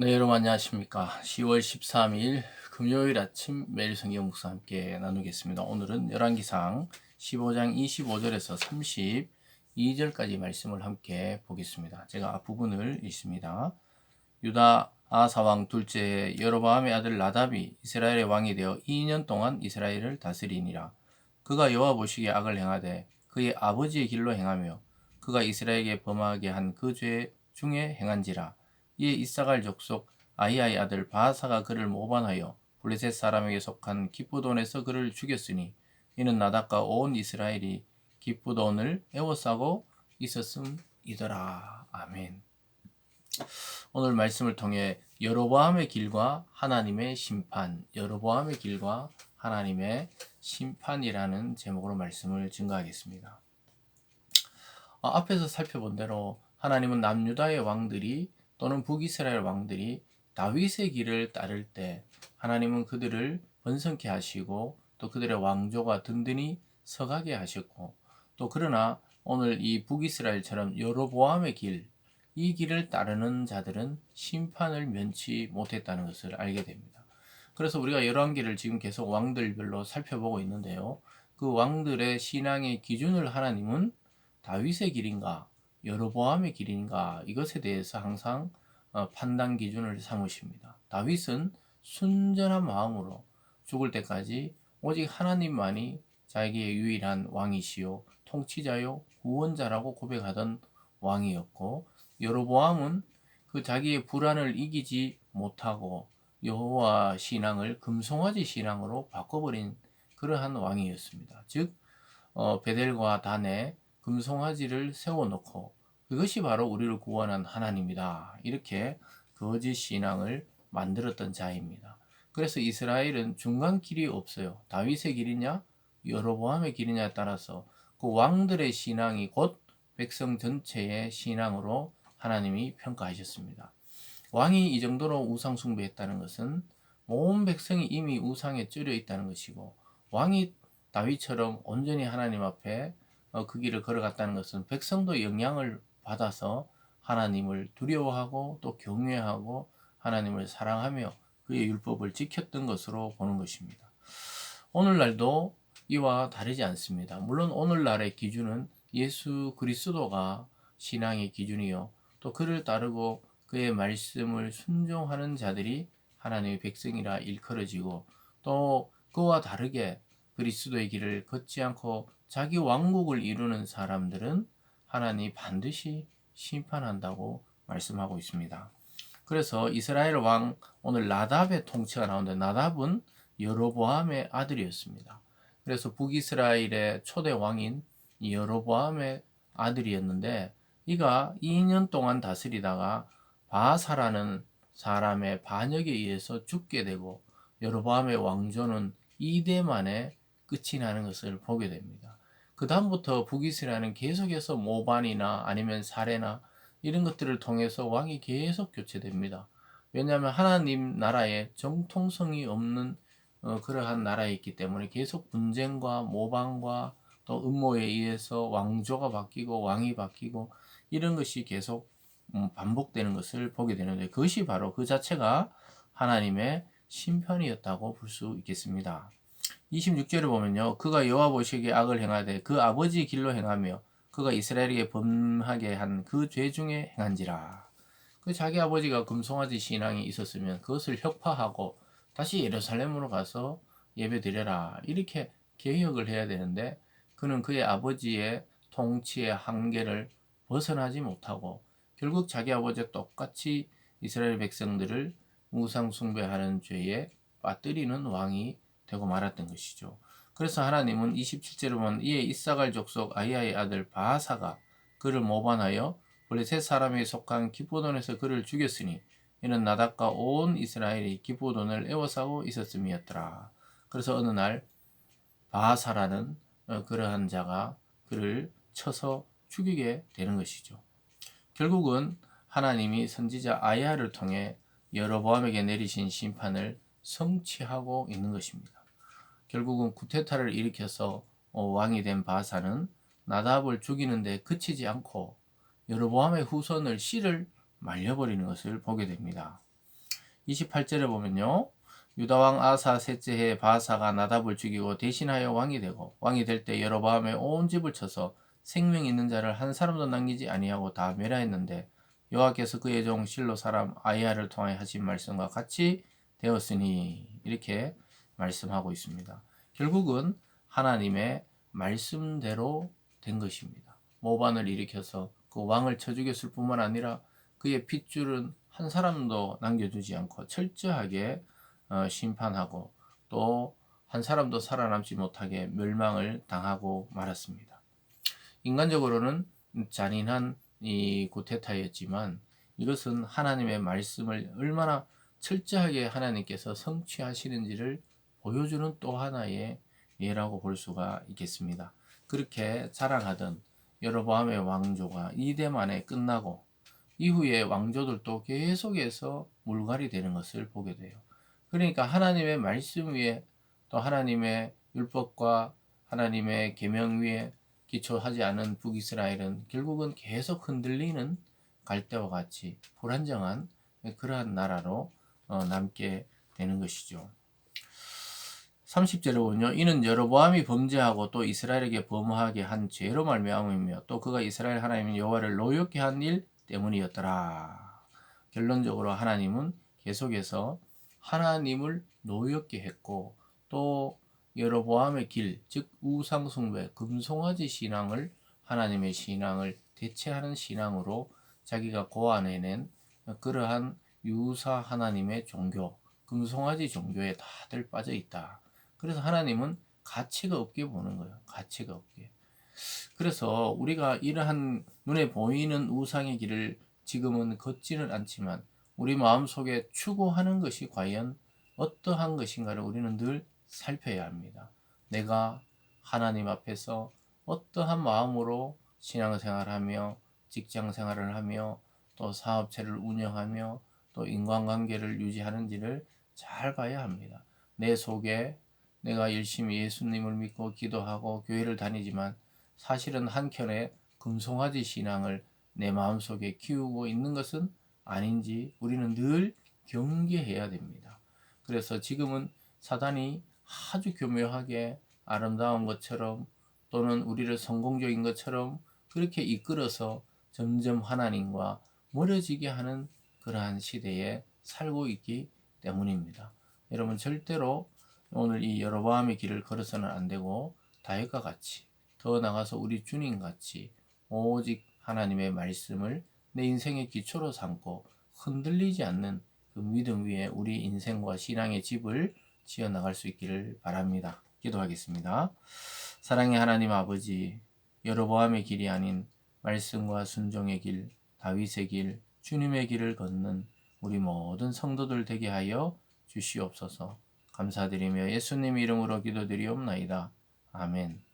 네, 여러분 안녕하십니까. 10월 13일 금요일 아침 매일 성경 묵상 함께 나누겠습니다. 오늘은 열왕기상 15장 25절에서 32절까지 말씀을 함께 보겠습니다. 제가 앞부분을 읽습니다. 유다 아사 왕 둘째 여로보암의 아들 나답이 이스라엘의 왕이 되어 2년 동안 이스라엘을 다스리니라. 그가 여호와 보시기에 악을 행하되 그의 아버지의 길로 행하며 그가 이스라엘에게 범하게 한 그 죄 중에 행한지라. 이에 이사갈 족속 아히야의 아들 바하사가 그를 모반하여 블레셋 사람에게 속한 기브돈에서 그를 죽였으니 이는 나답과 온 이스라엘이 기브돈을 애워싸고 있었음이더라. 아멘. 오늘 말씀을 통해 여로보암의 길과 하나님의 심판, 여로보암의 길과 하나님의 심판이라는 제목으로 말씀을 증거하겠습니다. 앞에서 살펴본 대로 하나님은 남유다의 왕들이 또는 북이스라엘 왕들이 다윗의 길을 따를 때 하나님은 그들을 번성케 하시고 또 그들의 왕조가 든든히 서가게 하셨고, 또 그러나 오늘 이 북이스라엘처럼 여로보암의 길, 이 길을 따르는 자들은 심판을 면치 못했다는 것을 알게 됩니다. 그래서 우리가 열왕기를 지금 계속 왕들별로 살펴보고 있는데요. 그 왕들의 신앙의 기준을 하나님은 다윗의 길인가 여로보암의 길인가 이것에 대해서 항상 판단 기준을 삼으십니다. 다윗은 순전한 마음으로 죽을 때까지 오직 하나님만이 자기의 유일한 왕이시요 통치자요 구원자라고 고백하던 왕이었고, 여로보암은 그 자기의 불안을 이기지 못하고 여호와 신앙을 금송아지 신앙으로 바꿔버린 그러한 왕이었습니다. 즉 베델과 단에 금송아지를 세워놓고 그것이 바로 우리를 구원한 하나님이다, 이렇게 거짓 신앙을 만들었던 자입니다. 그래서 이스라엘은 중간 길이 없어요. 다윗의 길이냐 여로보암의 길이냐에 따라서 그 왕들의 신앙이 곧 백성 전체의 신앙으로 하나님이 평가하셨습니다. 왕이 이 정도로 우상 숭배했다는 것은 온 백성이 이미 우상에 쩔여 있다는 것이고, 왕이 다윗처럼 온전히 하나님 앞에 그 길을 걸어갔다는 것은 백성도 영향을 받아서 하나님을 두려워하고 또 경외하고 하나님을 사랑하며 그의 율법을 지켰던 것으로 보는 것입니다. 오늘날도 이와 다르지 않습니다. 물론 오늘날의 기준은 예수 그리스도가 신앙의 기준이요, 또 그를 따르고 그의 말씀을 순종하는 자들이 하나님의 백성이라 일컬어지고, 또 그와 다르게 그리스도의 길을 걷지 않고 자기 왕국을 이루는 사람들은 하나님이 반드시 심판한다고 말씀하고 있습니다. 그래서 이스라엘 왕 오늘 나답의 통치가 나오는데, 나답은 여로보암의 아들이었습니다. 그래서 북이스라엘의 초대 왕인 여로보암의 아들이었는데, 이가 2년 동안 다스리다가 바하사라는 사람의 반역에 의해서 죽게 되고 여로보암의 왕조는 2대 만에 끝이 나는 것을 보게 됩니다. 그 다음부터 북이스라엘은 계속해서 모반이나 아니면 사례나 이런 것들을 통해서 왕이 계속 교체됩니다. 왜냐하면 하나님 나라에 정통성이 없는 그러한 나라에 있기 때문에 계속 분쟁과 모방과 또 음모에 의해서 왕조가 바뀌고 왕이 바뀌고 이런 것이 계속 반복되는 것을 보게 되는데, 그것이 바로 그 자체가 하나님의 심판이었다고 볼 수 있겠습니다. 26절을 보면요, 그가 여호와 보시기에 악을 행하되 그 아버지 길로 행하며 그가 이스라엘에게 범하게 한 그 죄 중에 행한지라. 그 자기 아버지가 금송아지 신앙이 있었으면 그것을 혁파하고 다시 예루살렘으로 가서 예배드려라, 이렇게 개혁을 해야 되는데, 그는 그의 아버지의 통치의 한계를 벗어나지 못하고 결국 자기 아버지와 똑같이 이스라엘 백성들을 우상 숭배하는 죄에 빠뜨리는 왕이 되고 말았던 것이죠. 그래서 하나님은 27절에 보면 이에 이사갈 족속 아히야의 아들 바하사가 그를 모반하여 블레셋 사람에게 속한 기브돈에서 그를 죽였으니 이는 나답과 온 이스라엘이 기브돈을 애워싸고 있었음이었더라. 그래서 어느 날 바하사라는 그러한 자가 그를 쳐서 죽이게 되는 것이죠. 결국은 하나님이 선지자 아히야를 통해 여로보암에게 내리신 심판을 성취하고 있는 것입니다. 결국은 쿠데타를 일으켜서 왕이 된 바사는 나답을 죽이는데 그치지 않고 여로보암의 후손을 씨를 말려버리는 것을 보게 됩니다. 28절에 보면요. 유다왕 아사 셋째 해 바사가 나답을 죽이고 대신하여 왕이 되고 왕이 될 때 여로보암의 온 집을 쳐서 생명 있는 자를 한 사람도 남기지 아니하고 다 멸하였는데 여호와께서 그의 종 실로 사람 아히야를 통하여 하신 말씀과 같이 되었으니 이렇게 말씀하고 있습니다. 결국은 하나님의 말씀대로 된 것입니다. 모반을 일으켜서 그 왕을 쳐 죽였을 뿐만 아니라 그의 핏줄은 한 사람도 남겨두지 않고 철저하게 심판하고 또 한 사람도 살아남지 못하게 멸망을 당하고 말았습니다. 인간적으로는 잔인한 이 구테타였지만 이것은 하나님의 말씀을 얼마나 철저하게 하나님께서 성취하시는지를 보여주는 또 하나의 예라고 볼 수가 있겠습니다. 그렇게 자랑하던 여로보암의 왕조가 이대 만에 끝나고 이후에 왕조들도 계속해서 물갈이 되는 것을 보게 돼요. 그러니까 하나님의 말씀 위에 또 하나님의 율법과 하나님의 계명 위에 기초하지 않은 북이스라엘은 결국은 계속 흔들리는 갈대와 같이 불안정한 그러한 나라로 남게 되는 것이죠. 30절에 보면요. 이는 여로보암이 범죄하고 또 이스라엘에게 범하게 한 죄로 말미암음이며 또 그가 이스라엘 하나님 여호와를 노엽게 한 일 때문이었더라. 결론적으로 하나님은 계속해서 하나님을 노엽게 했고 또 여로보암의 길, 즉 우상숭배, 금송아지 신앙을 하나님의 신앙을 대체하는 신앙으로 자기가 고안해낸 그러한 유사 하나님의 종교, 금송아지 종교에 다들 빠져 있다. 그래서 하나님은 가치가 없게 보는 거예요. 가치가 없게. 그래서 우리가 이러한 눈에 보이는 우상의 길을 지금은 걷지는 않지만 우리 마음속에 추구하는 것이 과연 어떠한 것인가를 우리는 늘 살펴야 합니다. 내가 하나님 앞에서 어떠한 마음으로 신앙생활을 하며 직장생활을 하며 또 사업체를 운영하며 또 인간관계를 유지하는지를 잘 봐야 합니다. 내 속에 내가 열심히 예수님을 믿고 기도하고 교회를 다니지만 사실은 한켠에 금송아지 신앙을 내 마음속에 키우고 있는 것은 아닌지 우리는 늘 경계해야 됩니다. 그래서 지금은 사단이 아주 교묘하게 아름다운 것처럼 또는 우리를 성공적인 것처럼 그렇게 이끌어서 점점 하나님과 멀어지게 하는 그러한 시대에 살고 있기 때문입니다. 여러분 절대로 오늘 이 여로보암의 길을 걸어서는 안 되고 다윗과 같이 더 나가서 우리 주님 같이 오직 하나님의 말씀을 내 인생의 기초로 삼고 흔들리지 않는 그 믿음 위에 우리 인생과 신앙의 집을 지어 나갈 수 있기를 바랍니다. 기도하겠습니다. 사랑의 하나님 아버지, 여로보암의 길이 아닌 말씀과 순종의 길, 다윗의 길, 주님의 길을 걷는 우리 모든 성도들 되게 하여 주시옵소서. 감사드리며 예수님 이름으로 기도드리옵나이다. 아멘.